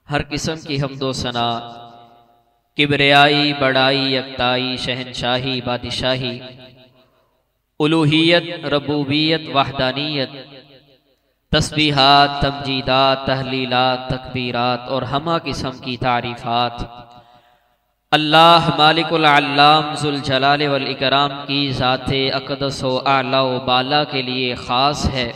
हर किस्म की हम्दो सना, किबरियाई, बड़ाई, यकताई, शहनशाही, बादशाही, उलूहियत, रबूबियत, वहदानियत, तस्बीहात, तमजीदात, तहलीलात, तकबीरात और हमा किस्म की तारीफ़ात अल्लाह मालिकुल अल्लाम ज़ुल जलाल वल इकराम की ज़ाते अक़दस व आला व बाला के लिए ख़ास है।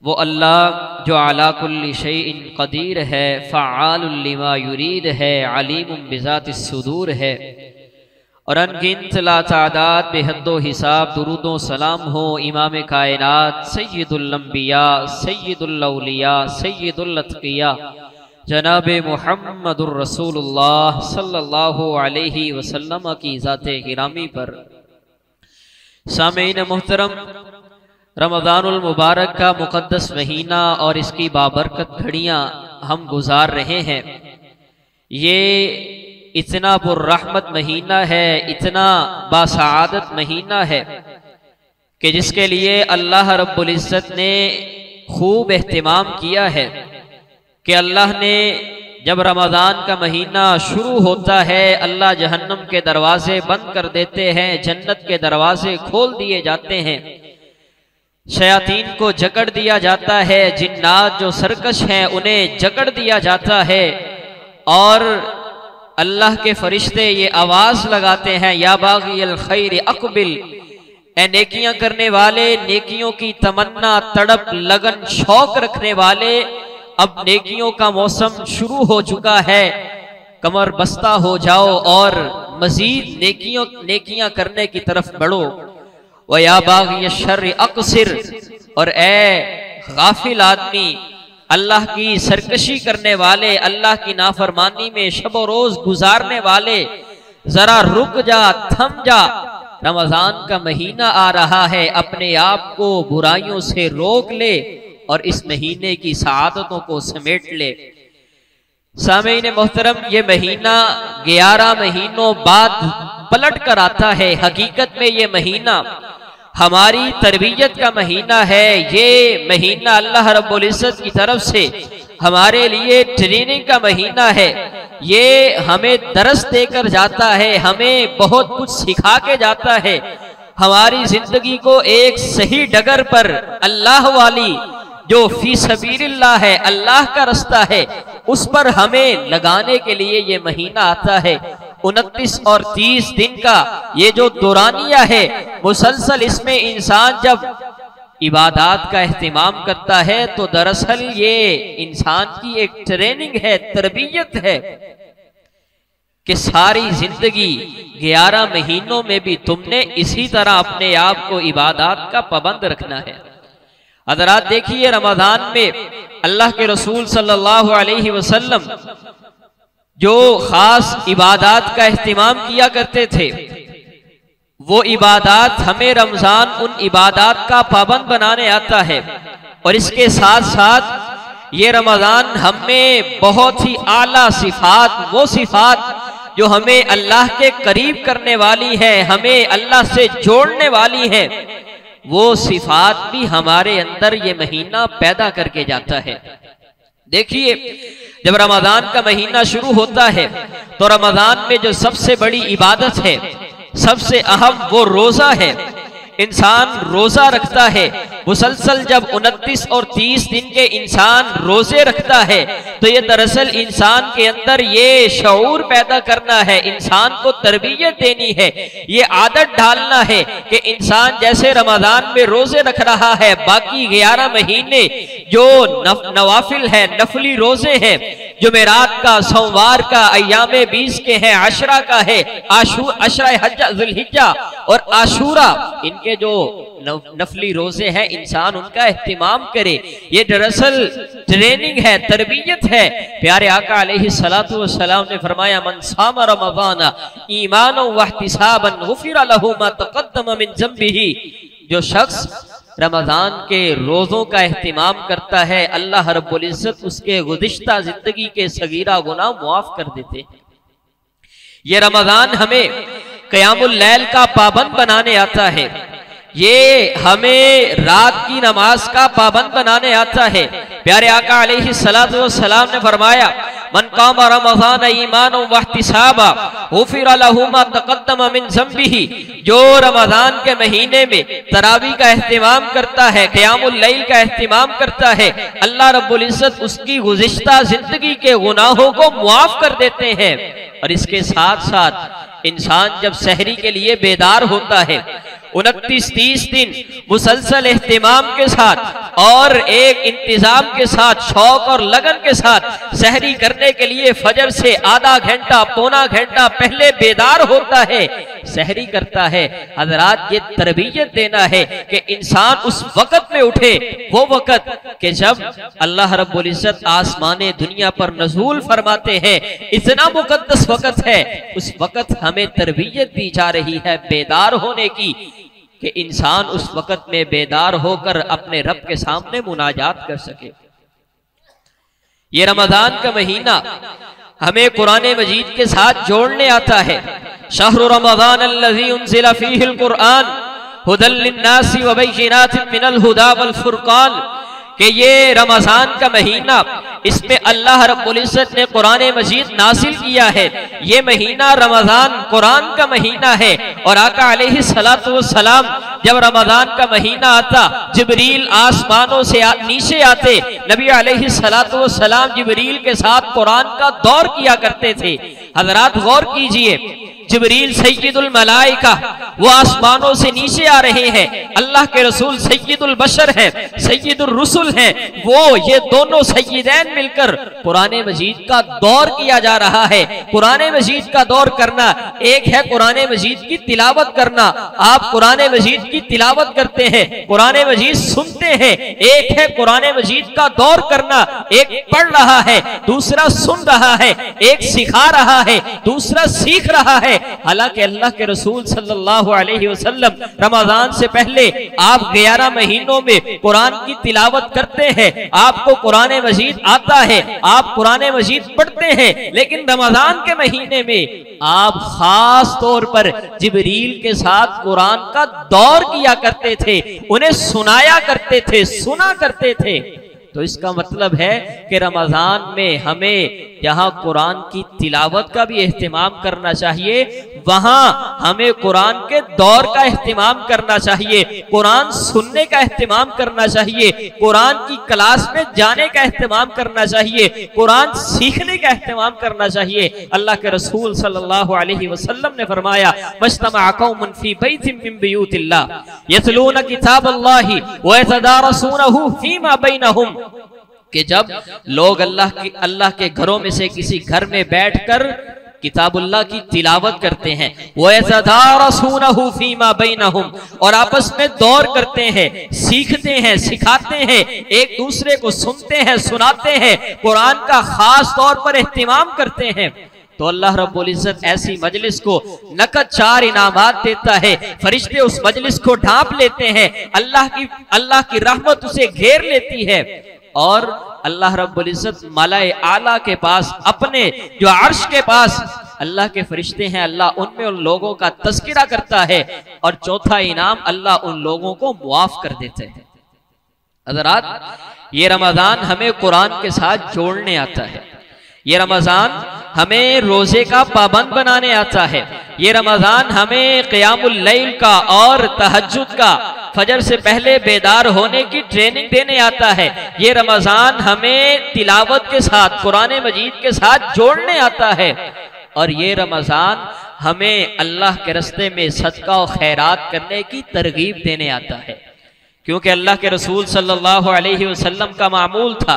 वो अल्लाह जो अला कुल्ली शैइन क़दीर है, फ़अालुल लिमा युरीद है, अलीमुम बिज़ातिस सुदूर है। और अनगिनत लातादाद बेहद्दो हिसाब दुरूदो सलाम हो इमाम कायनात सय्यदुल अंबिया, सय्यदुल औलिया, सय्यदुल अत्क़िया जनाब मुहम्मदुर रसूलुल्लाह सल्लल्लाहु अलैहि वसल्लम की ज़ाते गिरामी पर। सामीन मुहतरम, रमज़ानुल मुबारक का मुक़द्दस महीना और इसकी बाबरकत घड़ियाँ हम गुजार रहे हैं। ये इतना पुर्रहमत महीना है, इतना बासआदत महीना है कि जिसके लिए अल्लाह रब्बुल इज़्ज़त ने खूब एहतिमाम किया है कि अल्लाह ने जब रमज़ान का महीना शुरू होता है, अल्लाह जहन्नम के दरवाजे बंद कर देते हैं, जन्नत के दरवाजे खोल दिए जाते हैं, शयातीन को जकड़ दिया जाता है, जिन्नात जो सरकश हैं उन्हें जकड़ दिया जाता है और अल्लाह के फरिश्ते ये आवाज लगाते हैं, या बाग़ियल खैर अक़बिल, ए नेकियां करने वाले, नेकियों की तमन्ना, तड़प, लगन, शौक रखने वाले, अब नेकियों का मौसम शुरू हो चुका है, कमर बस्ता हो जाओ और मजीद नेकियां करने की तरफ बढ़ो। व या बाग़िय शर्र अक़सिर, और ए गाफिल आदमी, अल्लाह की सरकशी करने वाले, अल्लाह की नाफरमानी में शब रोज गुजारने वाले, जरा रुक जा, थम जा, रमजान का महीना आ रहा है, अपने आप को बुराइयों से रोक ले और इस महीने की सआदतों को समेट ले। सामीन मोहतरम, ये महीना 11 महीनों बाद पलट कर आता है। हकीकत में ये महीना हमारी तरबियत का महीना है। ये महीना अल्लाह रब्बुल इज़्ज़त की तरफ से हमारे लिए ट्रेनिंग का महीना है। ये हमें दरस देकर जाता है, हमें बहुत कुछ सिखा के जाता है, हमारी जिंदगी को एक सही डगर पर, अल्लाह वाली जो फी सबीलिल्लाह है, अल्लाह का रास्ता है, उस पर हमें लगाने के लिए ये महीना आता है। 29 और 30 दिन का ये जो दौरानिया है, मुसलसल इसमें इंसान जब इबादात का एहतिमाम करता है तो दरअसल ये इंसान की एक ट्रेनिंग है, तरबियत है कि सारी जिंदगी 11 महीनों में भी तुमने इसी तरह अपने आप को इबादात का पाबंद रखना है। हज़रात देखिए, रमजान में अल्लाह के रसूल सल्लल्लाहु अलैहि वसल्लम जो खास इबादात का एहतिमाम किया करते थे, वो इबादात हमें रमजान उन इबादात का पाबंद बनाने आता है। और इसके साथ साथ ये रमजान हमें बहुत ही आला सिफात, वो सिफात जो हमें अल्लाह के करीब करने वाली है, हमें अल्लाह से जोड़ने वाली है, वो सिफात भी हमारे अंदर ये महीना पैदा करके जाता है। देखिए, जब रमजान का महीना शुरू होता है तो रमजान में जो सबसे बड़ी इबादत है, सबसे अहम, वो रोजा है। इंसान रोजा रखता है मुसलसल। जब 29 और 30 दिन के इंसान रोजे रखता है तो ये दरअसल इंसान के अंदर ये शऊर पैदा करना है, इंसान को तरबियत देनी है, ये आदत डालना है कि इंसान जैसे रमजान में रोजे रख रहा है, बाकी 11 महीने जो नवाफिल है, नफली रोजे हैं, जुमेरात का, सोमवार का, अय्यामे 20 के हैं, अशरा का है, अशरा हज्जा, ज़ुल्हिज्जा और आशूरा, इनके जो नफली रोजे हैं, इंसान उनका एहतिमाम करे। ये दरअसल ट्रेनिंग है, तरबियत है। प्यारे आका अलैहिस्सलातु वस्सलाम ने फरमाया, मन साम रमज़ान ईमानन व इहतिसाबन गुफिर लहू मा तक़द्दम मिन ज़ंबिही, जो शख्स रमजान के रोजों का एहतिमाम करता है, अल्लाह रब्बुल इज़्ज़त उसके गुज़िश्ता जिंदगी के सगीरा गुनाह मुआफ कर देते हैं। ये रमजान हमें क़यामुल लैल का पाबंद बनाने आता है, ये हमें रात की नमाज का पाबंद बनाने आता है। प्यारे आका अलैहिस्सलातु वस्सलाम ने फरमाया, मन कामा रमज़ान ईमान व इहतिसाबा गुफ़िर लहू मा तक़द्दम मिन ज़ंबिही, जो रमज़ान के महीने में तरावी का एहतिमाम करता है, क़ियामुल लैल का एहतिमाम करता है, अल्लाह रब्बुल इज़्ज़त उसकी गुज़िश्ता जिंदगी के गुनाहों को मुआफ कर देते हैं। और इसके साथ साथ इंसान जब सहरी के लिए बेदार होता है, 29-30 दिन मुसलसल एहतिमाम के साथ और एक इंतजाम के साथ, शौक और लगन के साथ सहरी करने के लिए फजर से आधा घंटा पौना घंटा पहले बेदार होता है, सहरी करता है। हजरात, ये तरबियत देना है कि इंसान उस वक़्त में उठे, वो वक़्त कि जब अल्लाह रब्बुल इज़्ज़त आसमाने दुनिया पर नज़ूल फरमाते हैं, इतना मुक़द्दस वक़्त है। उस वक़्त हमें तरबियत दी जा रही है बेदार होने की, कि इंसान उस वक़्त में बेदार होकर अपने रब के सामने मुनाजात कर सके। ये रमज़ान का महीना हमें कुरान मजीद के साथ जोड़ने आता है। शहरु रमज़ान अल्लज़ी उन्ज़िला फ़ीहिल कुरआन हुदल लिन्नासी व बय्यिनातिन मिनल हुदा वल फुरक़ान, कि ये रमज़ान का महीना, इसमें अल्लाह रब्बुल इज़्ज़त ने कुरान मजीद नासिल किया है। ये महीना रमज़ान कुरान का महीना है। और आका अलैहि सलातु व सलाम जब रमज़ान का महीना आता, जिब्रील आसमानों से नीचे आते, नबी अलैहि सलातु व सलाम जिब्रील के साथ कुरान का दौर किया करते थे। हज़रात गौर कीजिए, जिब्रील सय्यदुल मलाइका, वो आसमानों से नीचे आ रहे हैं। अल्लाह के रसूल सय्यदुल बशर हैं, सय्यदुल रुसुल हैं, वो ये दोनों सय्यदैन मिलकर कुरान मजीद का दौर किया जा रहा है। कुरान मजीद का दौर करना एक है, कुरान मजीद की तिलावत करना। आप कुरान मजीद की तिलावत करते हैं, कुरान मजीद सुनते हैं। एक है कुरान मजीद का दौर करना, एक पढ़ रहा है, दूसरा सुन रहा है, एक सिखा रहा है, दूसरा सीख रहा है। हालांकि अल्लाह के रसूल सल्लल्लाहु अलैहि वसल्लम रमजान से पहले आप 11 महीनों में कुरान की तिलावत करते हैं, आपको कुरान मजीद आता है, आप कुरान मजीद पढ़ते हैं। लेकिन रमजान के महीने में आप खास तौर पर जिब्रील के साथ कुरान का दौर किया करते थे, उन्हें सुनाया करते थे, सुना करते थे। तो इसका मतलब है कि रमजान में हमें जहां कुरान की तिलावत का भी एहतिमाम करना चाहिए, वहां हमें कुरान के दौर का एहतिमाम करना चाहिए, कुरान सुनने का एहतिमाम करना चाहिए, कुरान की क्लास में जाने का एहतिमाम करना चाहिए, कुरान सीखने का एहतिमाम करना चाहिए। अल्लाह के रसूल सल्लल्लाहु अलैहि वसल्लम ने फरमाया, मज्तमअ कौमुन फी बैतिन मिन बुयूतिल्लाह यतलूना किताबल्लाहि व यतदारसूनहु फीमा बैनहुम, कि जब लोग अल्लाह के घरों में से किसी घर में बैठकर किताबुल्लाह की तिलावत करते हैं, वयतदारसूनहु फीमा बैनहुम, और आपस में दौर करते हैं, सीखते हैं, सिखाते हैं, एक दूसरे को सुनते हैं, सुनाते हैं, कुरान का खास तौर पर एहतिमाम करते हैं, तो अल्लाह रब्बुल इज़्ज़त ऐसी मजलिस को नकद 4 इनामात देता है। फरिश्ते उस मजलिस को ढांप लेते हैं, अल्लाह की रहमत उसे घेर लेती है, और अल्लाह रब्बुल इज़्ज़त मलाए आला के पास, अपने जो अर्श के पास अल्लाह के फरिश्ते हैं, अल्लाह उनमें उन लोगों का तज़किरा करता है, और चौथा इनाम अल्लाह उन लोगों को मुआफ कर देते हैं। हज़रात, ये रमज़ान हमें कुरान के साथ जोड़ने आता है, ये रमज़ान हमें रोजे का पाबंद बनाने आता है, ये रमज़ान हमें क़ियामुल लैल का और तहज्जुद का, फजर से पहले बेदार होने की ट्रेनिंग देने आता है, ये रमज़ान हमें तिलावत के साथ, कुरान मजीद के साथ जोड़ने आता है, और ये रमज़ान हमें अल्लाह के रास्ते में सदका और खैरात करने की तरगीब देने आता है। क्योंकि अल्लाह के रसूल सल्लल्लाहु अलैहि वसल्लम का मामूल था,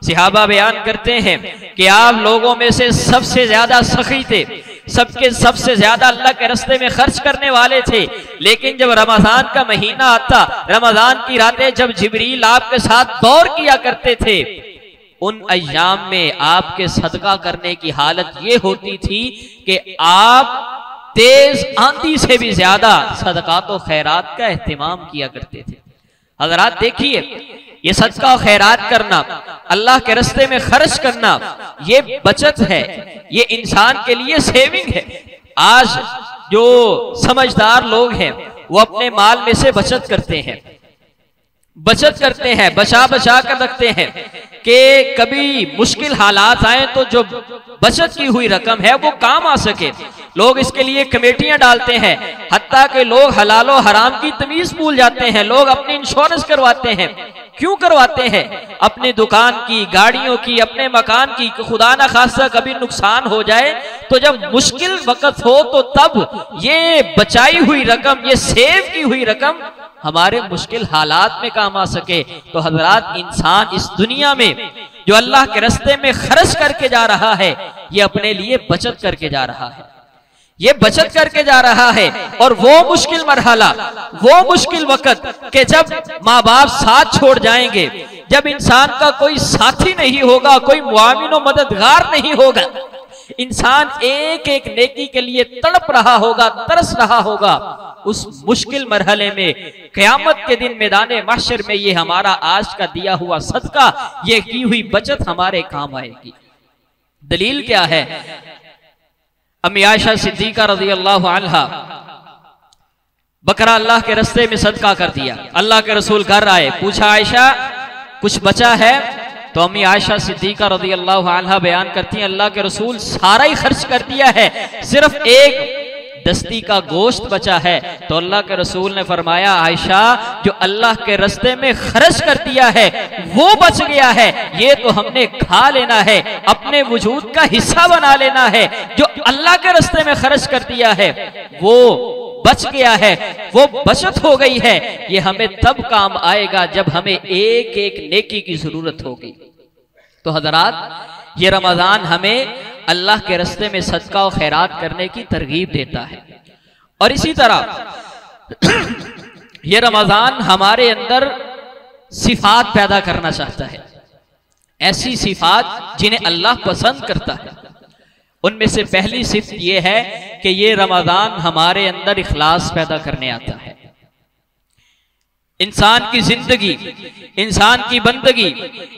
सहाबा बयान करते हैं कि आप लोगों में से सबसे ज्यादा सखी थे, सबसे ज्यादा अल्लाह के रास्ते में खर्च करने वाले थे। लेकिन जब रमजान का महीना आता, रमजान की रातें जब जिब्रील आपके साथ दौर किया करते थे, उन अय्याम में आपके सदका करने की हालत ये होती थी कि आप तेज आंधी से भी ज्यादा सदकात और खैरात का एहतिमाम किया करते थे। हज़रात देखिए, ये सदका और खैरात करना, अल्लाह के रास्ते में खर्च करना, ये बचत है, ये इंसान के लिए सेविंग है। आज जो समझदार लोग हैं वो अपने माल में से बचत करते हैं, बचत करते हैं, बचा बचा कर रखते हैं कि कभी मुश्किल हालात आए तो जो बचत की हुई रकम है वो काम आ सके। लोग इसके लिए कमेटियां डालते हैं, हत्ता कि लोग हलालो हराम की तमीज भूल जाते हैं। लोग अपनी इंश्योरेंस करवाते हैं। क्यों करवाते हैं? अपनी दुकान की, गाड़ियों की, अपने मकान की, खुदा ना खासा कभी नुकसान हो जाए तो जब मुश्किल वक्त हो तो तब ये बचाई हुई रकम, ये सेव की हुई रकम हमारे मुश्किल हालात में काम आ सके। तो हजरात, इंसान इस दुनिया में जो अल्लाह के रास्ते में खर्च करके जा रहा है, ये अपने लिए बचत करके जा रहा है, ये बचत करके जा रहा है। और वो मुश्किल मरहला, वो मुश्किल वक्त कि जब माँ बाप साथ छोड़ जाएंगे, जब इंसान का कोई साथी नहीं होगा, कोई मुआविन और मददगार नहीं होगा, इंसान एक एक नेकी के लिए तड़प रहा होगा, तरस रहा होगा, उस मुश्किल मरहले में क़यामत के दिन मैदान महशर में ये हमारा आज का दिया हुआ सदका, ये की हुई बचत हमारे काम आएगी। दलील क्या है? अम्मी आयशा सिद्दीका रज़ी अल्लाहु अन्हा बकरा अल्लाह के रास्ते में सदका कर दिया। अल्लाह के रसूल घर आए, पूछा आयशा कुछ बचा है? तो अम्मी आयशा सिद्दीका रज़ी अल्लाहु अन्हा बयान करती हैं, अल्लाह के रसूल सारा ही खर्च कर दिया है, सिर्फ एक दस्ती का गोश्त बचा है। तो अल्लाह के रसूल ने फरमाया, आयशा जो अल्लाह के रास्ते में खर्च कर दिया है वो बच गया है, ये तो हमने खा लेना है, अपने वजूद का हिस्सा बना लेना है। जो अल्लाह के रास्ते में खर्च कर दिया है वो बच गया है, वो बचत हो गई है। ये हमें तब काम आएगा जब हमें एक एक नेकी की जरूरत होगी। तो हजरात, ये रमजान हमें अल्लाह के रास्ते में सदका और खैरात करने की तरगीब देता है। और इसी तरह ये रमजान हमारे अंदर सिफात पैदा करना चाहता है, ऐसी सिफात जिन्हें अल्लाह पसंद करता है। उनमें से पहली सिफत ये है कि ये रमजान हमारे अंदर इखलास पैदा करने आता है। इंसान की जिंदगी, इंसान की बंदगी,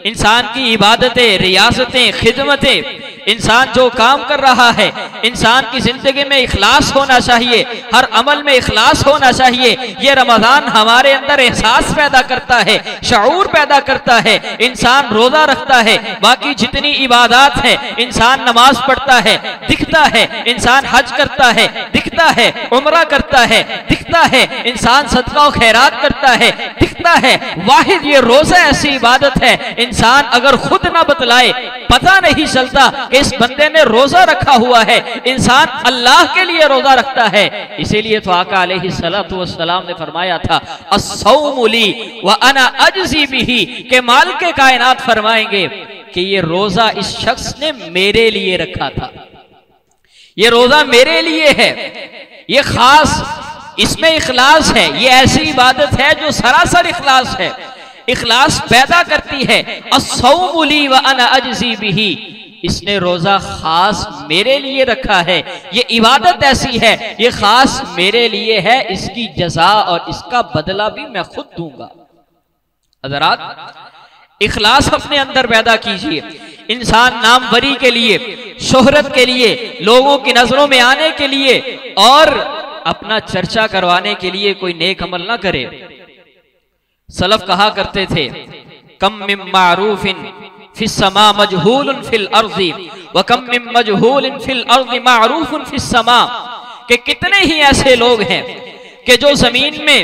इंसान की इबादतें, रियासतें, खिदमतें, इंसान जो काम कर रहा है, इंसान की जिंदगी में इखलास होना चाहिए, हर अमल में इखलास होना चाहिए। ये रमजान हमारे अंदर एहसास पैदा करता है, शऊर पैदा करता है। इंसान रोजा रखता है, बाकी जितनी इबादत है, इंसान नमाज पढ़ता है, दिखता है, इंसान हज करता है, दिखता है, उम्रा करता है, दिखता है, इंसान सदका और खैरात करता है, दिखता है। वाहिद ये रोजा ऐसी इबादत है, इंसान अगर खुद ना बतलाए पता नहीं चलता कि इस बंदे ने रोजा रखा हुआ है। इंसान अल्लाह के लिए रोजा रखता है। इसीलिए तो आका अलैहिस्सलातु वस्सलाम ने फरमाया था, अस्सौमु ली व अना अजज़ी बिही, के मालिक कायनात फरमाएंगे कि ये रोजा इस शख्स ने मेरे लिए रखा था, ये रोजा मेरे लिए है, ये खास, इसमें इखलास है। ये ऐसी इबादत है जो सरासर इखलास है, इखलास पैदा करती है। अस्सौमु ली व अना अजज़ी बिही, इसने रोजा खास मेरे लिए रखा है, ये इबादत ऐसी है, ये खास मेरे लिए है, इसकी जज़ा और इसका बदला भी मैं खुद दूंगा। हज़रात, इखलास अपने अंदर पैदा कीजिए। इंसान नामवरी के लिए, शोहरत के लिए, लोगों की नजरों में आने के लिए और अपना चर्चा करवाने के लिए कोई नेक अमल ना करे। सलफ कहा करते थे, कम मिन मारूफिन फिस समा मजहूलन फिल अर्ज़ी व कम मिन मजहूलिन फिल अर्ज़ी मारूफुन फिस समा, कि कितने ही ऐसे लोग हैं कि जो जमीन में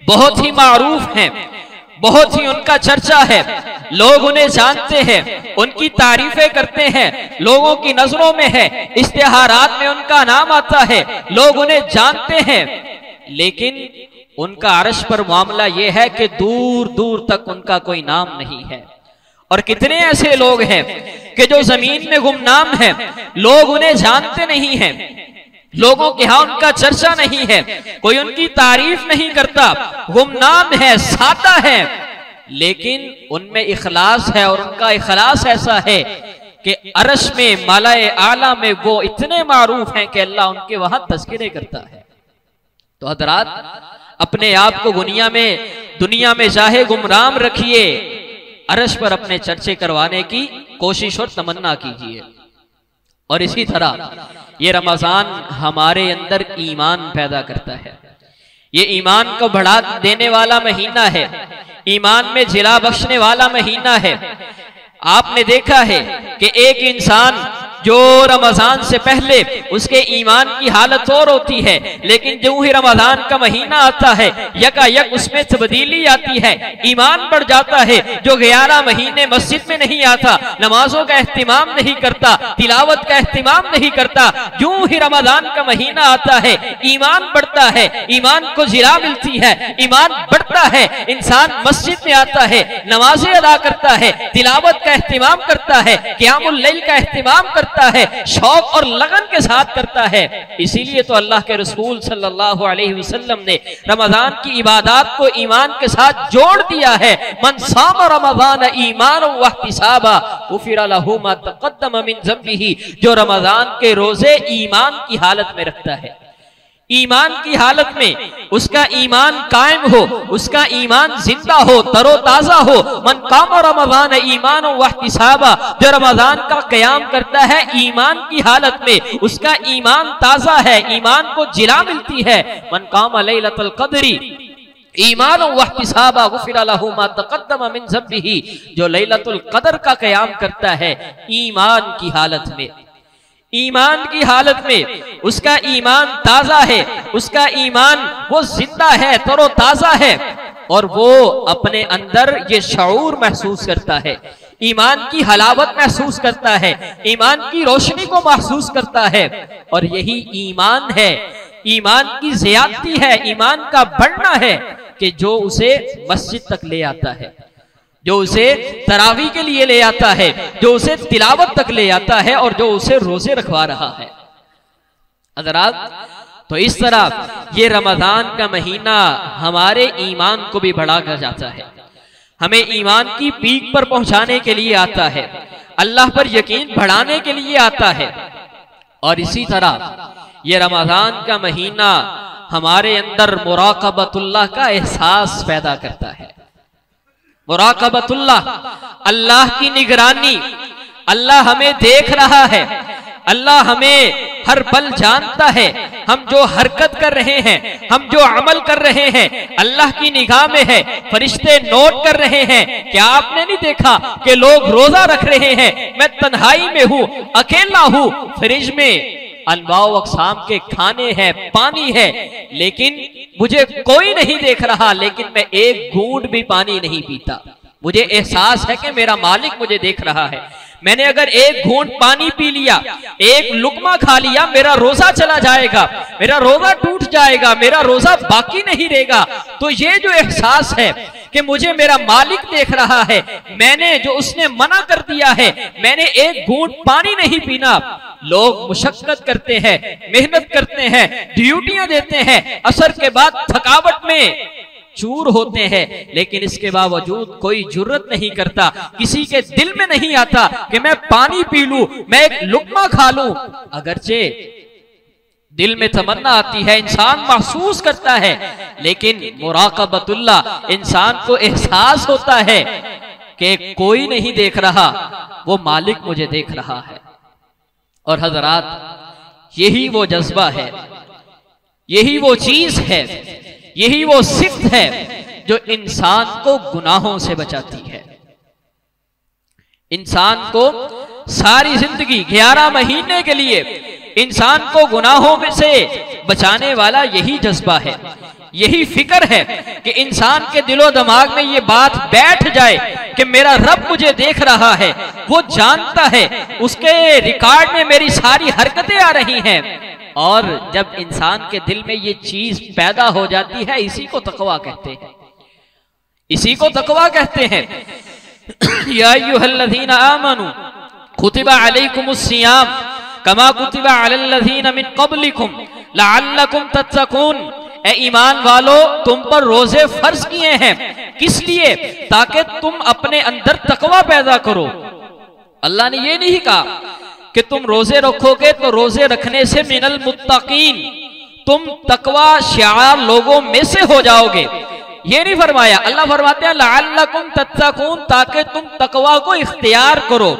बहुत ही मारूफ हैं, बहुत ही उनका चर्चा है, लोग उन्हें जानते हैं, उनकी तारीफें करते हैं, लोगों की नजरों में है, इश्तिहारात में उनका नाम आता है, लोग उन्हें जानते हैं, लेकिन उनका अर्श पर मामला यह है कि दूर दूर तक उनका कोई नाम नहीं है। और कितने ऐसे लोग हैं कि जो जमीन में गुमनाम हैं, लोग उन्हें जानते नहीं हैं, लोगों के यहां उनका चर्चा नहीं है, कोई उनकी तारीफ नहीं करता, गुमनाम है, सादा है, लेकिन उनमें इखलास है। और उनका इखलास ऐसा है कि अर्श में, मालाए आला में वो इतने मारूफ हैं कि अल्लाह उनके वहां तज़किरे करता है। तो हज़रात, अपने आप को दुनिया में चाहे गुमराम रखिए, अर्श पर अपने चर्चे करवाने की कोशिश और तमन्ना कीजिए। और इसी तरह ये रमजान हमारे अंदर ईमान पैदा करता है, ये ईमान को बढ़ा देने वाला महीना है। ईमान में जिला बख्शने वाला महीना है। आपने देखा है कि एक इंसान जो रमजान से पहले उसके ईमान की हालत और होती है, लेकिन जो ही रमजान का महीना आता है यकायक उसमें तब्दीली आती है, ईमान बढ़ जाता है। जो 11 महीने मस्जिद में नहीं आता, नमाजों का एहतिमाम नहीं करता, तिलावत का एहतिमाम नहीं करता, यूं ही रमजान का महीना आता है ईमान बढ़ता है, ईमान को जिला मिलती है, ईमान बढ़ता है। इंसान मस्जिद में आता है, नमाजें अदा करता है, तिलावत का एहतिमाम करता है, क़ियामुल लैल का एहतिमाम करता है, शौक और लगन के साथ करता है। इसीलिए तो अल्लाह के रसूल सल्लल्लाहु अलैहि वसल्लम ने रमजान की इबादत को ईमान के साथ जोड़ दिया है। मन साम रमजान ईमान व इहतिसाबा गुफिर लहू मा तक़द्दम मिन ज़ंबिही, जो रमजान के रोजे ईमान की हालत में रखता है, ईमान की हालत में उसका ईमान कायम हो, उसका ईमान जिंदा हो, तरोताजा हो। मन काम रमजान ईमान व इहतिसाबा, जो रमजान का क़याम करता है ईमान की हालत में, उसका ईमान ताजा है, ईमान को जिला मिलती है। मन काम लैलतुल क़द्री ईमान व इहतिसाबा गुफिर लहू मा तक़द्दम मिन ज़ंबिही, जो लैलतुल क़द्र का क़याम करता है ईमान की हालत में, ईमान की हालत में उसका ईमान ताजा है, उसका ईमान वो जिंदा है, तरोताजा है, और वो अपने अंदर ये शऊर महसूस करता है, ईमान की हलावत महसूस करता है, ईमान की रोशनी को महसूस करता है। और यही ईमान है, ईमान की ज़ियादती है, ईमान का बढ़ना है कि जो उसे मस्जिद तक ले आता है, जो उसे तरावी के लिए ले आता है, जो उसे तिलावत तक ले आता है, और जो उसे रोजे रखवा रहा है। हज़रात, तो इस तरह ये रमजान का महीना हमारे ईमान को भी बढ़ा कर जाता है, हमें ईमान की पीक पर पहुंचाने के लिए आता है, अल्लाह पर यकीन बढ़ाने के लिए आता है। और इसी तरह ये रमजान का महीना हमारे अंदर मुराक़बतुल्लाह का एहसास पैदा करता है। मुराक़बतुल्लाह, अल्लाह की निगरानी, अल्लाह हमें देख रहा है, अल्लाह हमें हर पल जानता है। हम जो हरकत कर रहे हैं, हम जो अमल कर रहे हैं, अल्लाह की निगाह में है, फरिश्ते नोट कर रहे हैं। क्या आपने नहीं देखा कि लोग रोजा रख रहे हैं, मैं तन्हाई में हूं, अकेला हूं, फ्रिज में अनवाओ अक़साम के खाने हैं, पानी है, लेकिन मुझे कोई नहीं देख रहा, लेकिन मैं एक घूंट भी पानी नहीं पीता। मुझे एहसास है कि मेरा मालिक मुझे देख रहा है। मैंने अगर एक घूंट पानी पी लिया, एक लुकमा खा लिया, मेरा रोजा चला जाएगा, मेरा रोजा टूट जाएगा, मेरा रोजा बाकी नहीं रहेगा। तो ये जो एहसास है कि मुझे मेरा मालिक देख रहा है, मैंने जो उसने मना कर दिया है, मैंने एक घूंट पानी नहीं पीना। लोग मुशक्कत करते हैं, मेहनत करते हैं, ड्यूटियां देते हैं, असर के बाद थकावट में चूर होते हैं, लेकिन इसके बावजूद कोई जुर्रत नहीं करता, किसी के दिल में नहीं आता कि मैं पानी पी लूं, मैं एक लुकमा खा लूं। अगरचे दिल में तमन्ना आती है, इंसान महसूस करता है, लेकिन मुराक़बतुल्लाह, इंसान को एहसास होता है कि कोई नहीं देख रहा, वो मालिक मुझे देख रहा है। और हज़रात, यही वो जज्बा है, यही वो चीज है, यही वो सिफ्त है जो इंसान को गुनाहों से बचाती है। इंसान को सारी जिंदगी 11 महीने के लिए इंसान को गुनाहों में से बचाने वाला यही जज्बा है, यही फिक्र है कि इंसान के दिलो दिमाग में ये बात बैठ जाए कि मेरा रब मुझे देख रहा है, वो जानता है, उसके रिकॉर्ड में मेरी सारी हरकतें आ रही हैं। और जब इंसान के दिल में ये चीज पैदा हो जाती है, इसी को तकवा कहते हैं, इसी को तकवा कहते हैं। या अय्युहल्लज़ीना आमनू कुतिबा अलैकुमुस्सियाम कमा कुतिबा अलल्लज़ीना मिन क़ब्लिकुम लअल्लकुम तत्तक़ून। ए ईमान वालो, तुम पर रोजे फर्ज किए हैं, किस लिए? ताकि तुम अपने अंदर तकवा पैदा करो। अल्लाह ने ये नहीं कहा कि तुम रोजे रखोगे तो रोजे रखने से मिनल मुत्तकीन, तुम तकवा शिआर लोगों में से हो जाओगे, ये नहीं फरमाया। अल्लाह फरमाते हैं लअल्लकुम तत्तकून, ताकि तुम तकवा को इख्तियार करो,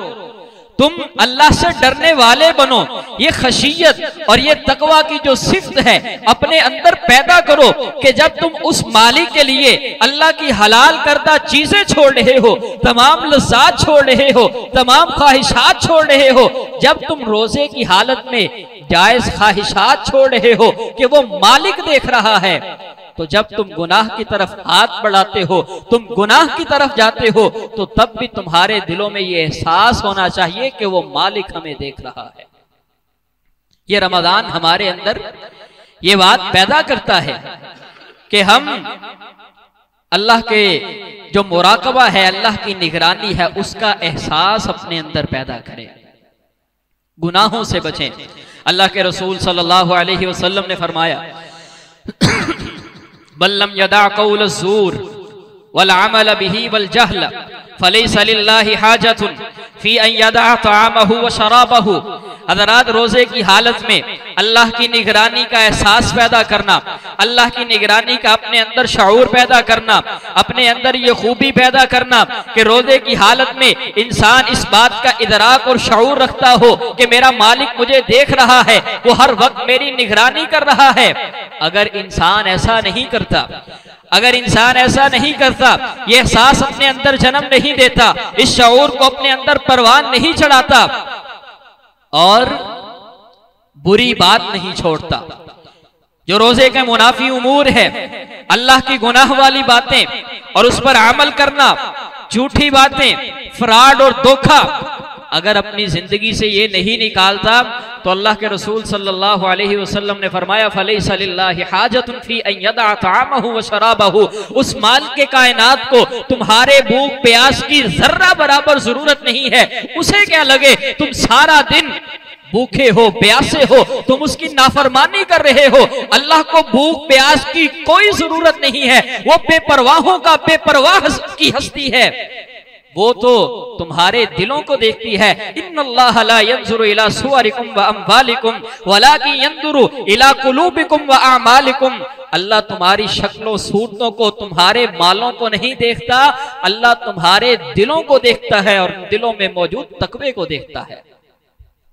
तुम अल्लाह से डरने वाले बनो। ये खशियत और ये तकवा की जो सिफ्त है अपने अंदर पैदा करो कि जब तुम उस मालिक के लिए अल्लाह की हलाल करदा चीजें छोड़ रहे हो, तमाम लज़्ज़ात छोड़ रहे हो, तमाम ख्वाहिशात छोड़ रहे हो, जब तुम रोजे की हालत में जायज ख्वाहिशात छोड़ रहे हो कि वो मालिक देख रहा है, तो जब तुम गुनाह की तरफ हाथ बढ़ाते हो, तुम गुनाह की तरफ जाते हो, तो तब भी तुम्हारे दिलों में ये एहसास होना चाहिए कि वो मालिक हमें देख रहा है। ये रमजान हमारे अंदर ये बात पैदा करता है कि हम अल्लाह के जो मुराकबा है, अल्लाह की निगरानी है, उसका एहसास अपने अंदर पैदा करें, गुनाहों से बचें। अल्लाह के रसूल सल्लल्लाहु अलैहि वसल्लम ने फरमाया, बल्लम यदा कौल ज़ूर वल अमल बिही वल जहल फलैसा लिल्लाहि हाजतुन फी अन यदा तआमहु व शराबहु। हज़रात, रोजे की हालत में अल्लाह की निगरानी का एहसास पैदा करना, अल्लाह की निगरानी का अपने अंदर शऊर पैदा करना, अपने अंदर ये खूबी पैदा करना कि रोजे की हालत में इंसान इस बात का इदराक और शऊर रखता हो कि मेरा मालिक मुझे देख रहा है, वो हर वक्त मेरी निगरानी कर रहा है। अगर इंसान ऐसा नहीं करता, अगर इंसान ऐसा नहीं करता, ये एहसास अपने अंदर जन्म नहीं देता, इस शऊर को अपने अंदर परवान नहीं चढ़ाता और बुरी बात नहीं छोड़ता, जो रोजे के मुनाफी उमूर है, अल्लाह की गुनाह वाली बातें और उस पर अमल करना, झूठी बातें, फ्रॉड और धोखा, अगर अपनी जिंदगी से ये नहीं निकालता तो अल्लाह के रसूल सल्लल्लाहु अलैहि वसल्लम ने फरमाया, फलैसा लिल्लाहि हाजतुन फी अन यदा तआमहु व शराबहु। उस माल के कायनात को तुम्हारे भूख प्यास की जर्रा बराबर जरूरत नहीं है, उसे क्या लगे तुम सारा दिन भूखे हो, प्यासे हो, तुम उसकी नाफरमानी कर रहे हो। अल्लाह को भूख प्यास की कोई जरूरत नहीं है, वो बेपरवाहों का बेपरवाह की हस्ती है, वो तो तुम्हारे दिलों को देखती है। इन्नल्लाह ला यंजुरु इला सुवरिकुम व अम्वालिकुम वलाकिन यंजुरु इला कुलूबिकुम व अमालिकुम। अल्लाह तुम्हारी शक्लों सूरतों को, तुम्हारे मालों को नहीं देखता, अल्लाह तुम्हारे दिलों को देखता है और दिलों में मौजूद तकवे को देखता है।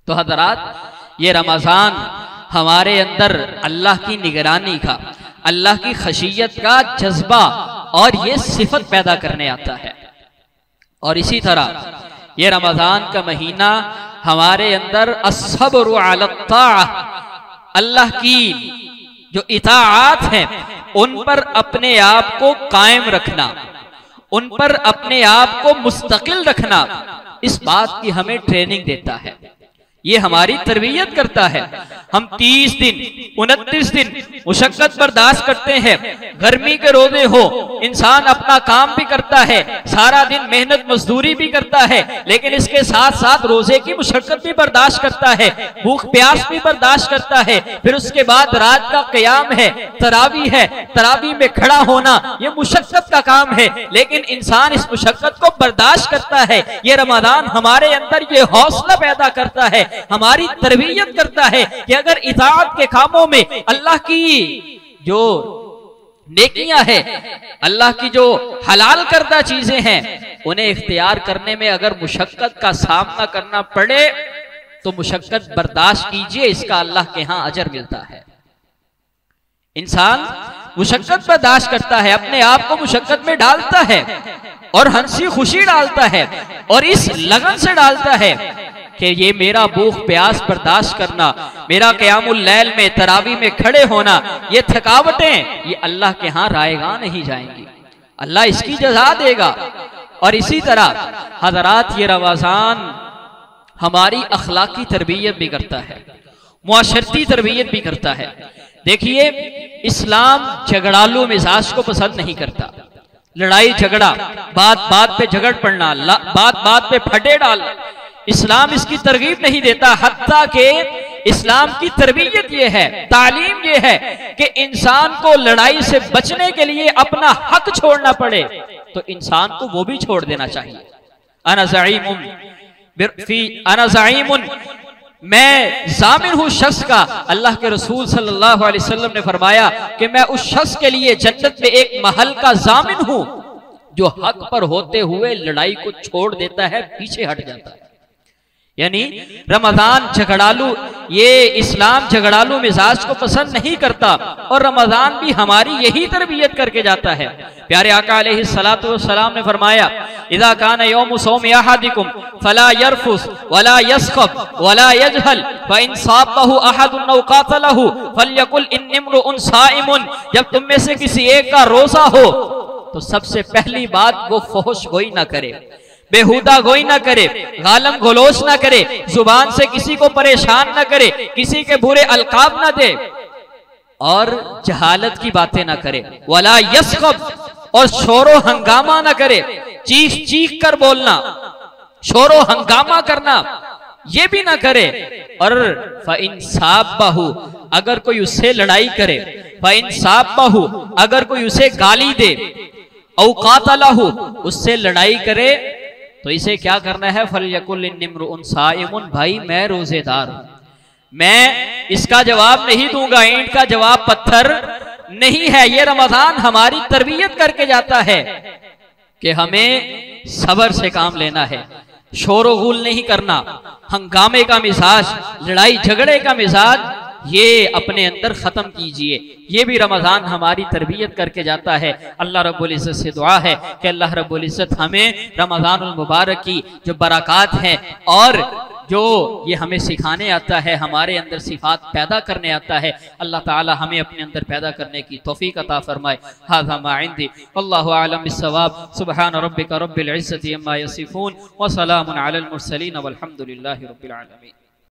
तो हज़रात, ये रमजान हमारे अंदर अल्लाह की निगरानी का, अल्लाह की खशियत का जज्बा और ये सिफत पैदा करने आता है। और इसी तरह ये रमजान का महीना हमारे अंदर अस्सब्र अला ताअह, अल्लाह की जो इताअत है उन पर अपने आप को कायम रखना, उन पर अपने आप को मुस्तकिल रखना, इस बात की हमें ट्रेनिंग देता है, ये हमारी तरबियत करता है। हम 30 दिन 29 दिन मुशक्कत बर्दाश्त करते हैं, गर्मी के रोजे हो, इंसान अपना काम भी करता है, सारा दिन मेहनत मजदूरी भी करता है, लेकिन इसके साथ साथ रोजे की मुशक्कत भी बर्दाश्त करता है, भूख प्यास भी बर्दाश्त करता है, फिर उसके बाद रात का क़याम है, तरावी है, तरावी में खड़ा होना, ये मुशक्कत का काम है, लेकिन इंसान इस मुशक्कत को बर्दाश्त करता है। ये रमजान हमारे अंदर ये हौसला पैदा करता है, हमारी तरबियत करता है कि अगर इताअत के कामों में अल्लाह की जो नेकियां है, अल्लाह की जो हलाल करदा चीजें हैं, उन्हें इख्तियार करने में अगर मुशक्कत का सामना करना पड़े तो मुशक्कत बर्दाश्त कीजिए, इसका अल्लाह के यहां अजर मिलता है। इंसान मुशक्कत बर्दाश्त करता है, अपने आप को मुशक्कत में डालता है और हंसी खुशी डालता है और इस लगन से डालता है कि ये मेरा भूख प्यास बर्दाश्त करना, मेरा क़यामुल लैल में तरावी में खड़े होना, ये थकावटें, ये अल्लाह के यहाँ रायगा नहीं जाएंगी, अल्लाह इसकी जज़ा देगा। और इसी तरह हज़रात, ये रमज़ान हमारी अखलाकी तरबियत भी करता है, मुआशरती तरबियत भी करता है। देखिए, इस्लाम झगड़ालू मिजाज को पसंद नहीं करता, लड़ाई झगड़ा, बात बात पे झगड़ पड़ना, बात बात पे फटे डालना, इस्लाम इसकी तरगीब नहीं देता। हत्ता के इस्लाम की तरबियत ये है, तालीम ये है कि इंसान को लड़ाई से बचने के लिए अपना हक छोड़ना पड़े तो इंसान को वो भी छोड़ देना चाहिए। अना ज़ईमुन, मैं जामिन हूं शख्स का। अल्लाह के रसूल सल्लल्लाहु अलैहि वसल्लम ने फरमाया कि मैं उस शख्स के लिए जन्नत में एक महल का जामिन हूं जो हक पर होते हुए लड़ाई को छोड़ देता है, पीछे हट जाता है। यानी रमजान झगड़ालू, ये इस्लाम झगड़ालू मिजाज को पसंद नहीं करता और रमजान भी हमारी यही तरबियत करके जाता है। प्यारे आका अलैहिस्सलातु वस्सलाम ने फरमाया, इज़ा कान यौमु सौमि अहदिकुम फला यरफुस वला यस्खब वला यजहल फ इन साबहु अहदुन औ कातलहु फलयकुल इन्नी इम्रुउन साइमुन। जब तुम में से किसी एक का रोजा हो तो सबसे पहली बात वो फहश गोई ना करे, बेहुदा गोई ना करे, गालम गलोच ना करे, जुबान से किसी को परेशान ना करे, किसी के बुरे अलकाब ना दे और जहालत की बातें ना करे। वला यस्खब, और शोरो हंगामा ना करे, चीख चीख कर बोलना, शोरो हंगामा करना ये भी ना करे। और फ़इनसाब बाहू, अगर कोई उससे लड़ाई करे, फ़इनसाब बाहू, अगर कोई उसे गाली दे, औ कातलहु, उससे लड़ाई करे, तो इसे क्या करना है, फलयकुल इन्नी इम्रुउन साइमुन, भाई मैं रोजेदार हूं, मैं इसका जवाब नहीं दूंगा, ईंट का जवाब पत्थर नहीं है। ये रमजान हमारी तरबियत करके जाता है कि हमें सब्र से काम लेना है, शोर गुल नहीं करना, हंगामे का मिजाज, लड़ाई झगड़े का मिजाज ये अपने अंदर खत्म कीजिए। ये भी रमजान हमारी तरबियत करके जाता है। अल्लाह रब्बुल इज्जत से दुआ है कि अल्लाह रब्बुल इज्जत हमें रमजानुल मुबारक की जो बरक़ात हैं और जो ये हमें सिखाने आता है, हमारे अंदर सिफात पैदा करने आता है, अल्लाह ताला हमें अपने अंदर पैदा करने की तौफीक अता फरमाए। हाज़ा मा इंदी वल्लाहु आलम बिस्सवाब। सुब्हान रब्बिका रब्बिल इज्जति अम्मा यसिफून व सलामुन अलल मुरसलीन वल्हम्दुलिल्लाहि रब्बिल आलमीन।